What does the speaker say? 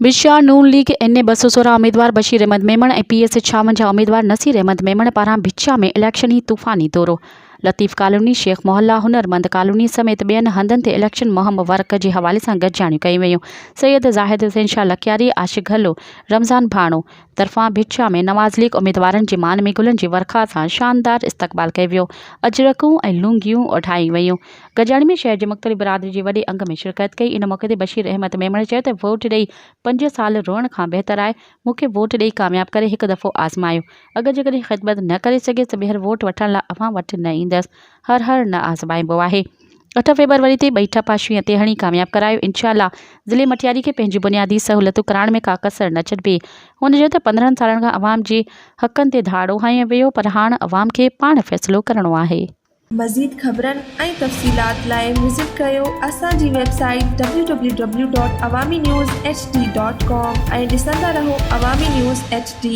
विशाल नून league NA 216 उम्मीदवार बशीर अहमद मेमण और PS 56 उम्मीदवार नसीर अहमद मेमण पारां भिचा में इलेक्शनी तूफ़ानी दौरो। लतीफ़ कॉलोनी, शेख मोहल्ला, हुनरमंद कॉलोनी समेत ॿियनि हंधनि ते इलेक्शन मुहिम वर्क के हवाले से गॾिजाणियूं कयूं वेयूं। सैयद ज़ाहिद हुसैन शाह लकियारी, आशिक हल्लो, रमज़ान भाणो तरफ़ां भिचा में नवाज़ लीग उम्मीदवारनि जी मान में गुलनि जी वर्खा सां शानदार इस्तक़बाल कयो वियो। अजरकूं ऐं लुंगियूं उठाई वेयूं। गॾिजाणी में शहर जी मुख़्तलिफ़ बिरादरी जी वॾे अंग में शिरकत कई। इन मौक़े ते बशीर अहमद मेमण चयो त वोट ॾेई 5 साल रोअण खां बहितर आहे मूंखे वोट ॾेई कामयाब करे हिकु दफ़ो आज़मायो। अगरि जेकॾहिं ख़िदमत न करे सघे त ॿीहर वोट वठण लाइ अवां वटि न ईंदसि। हर न आज़माइबो आहे। 8 फरवरी ते ॿई ठपा शींहं ते हणी कामयाब करायो। इंशाअल्लाह ज़िले मटियारी के पंहिंजी बुनियादी सहूलियतूं कराइण में का कसर न छॾिबी। हुन चयो त 15 सालनि खां अवाम जे हक़नि ते धाड़ो हयो वियो पर हाणे अवाम खे पाण फ़ैसिलो करणो आहे। मज़ीद ख़बरनि ऐं तफ़सीलात लाइ विज़िट कयो असांजी वेबसाइट www.awamiNewsHD.com ऐं ॾिसंदा रहो अवामी न्यूज़ HD।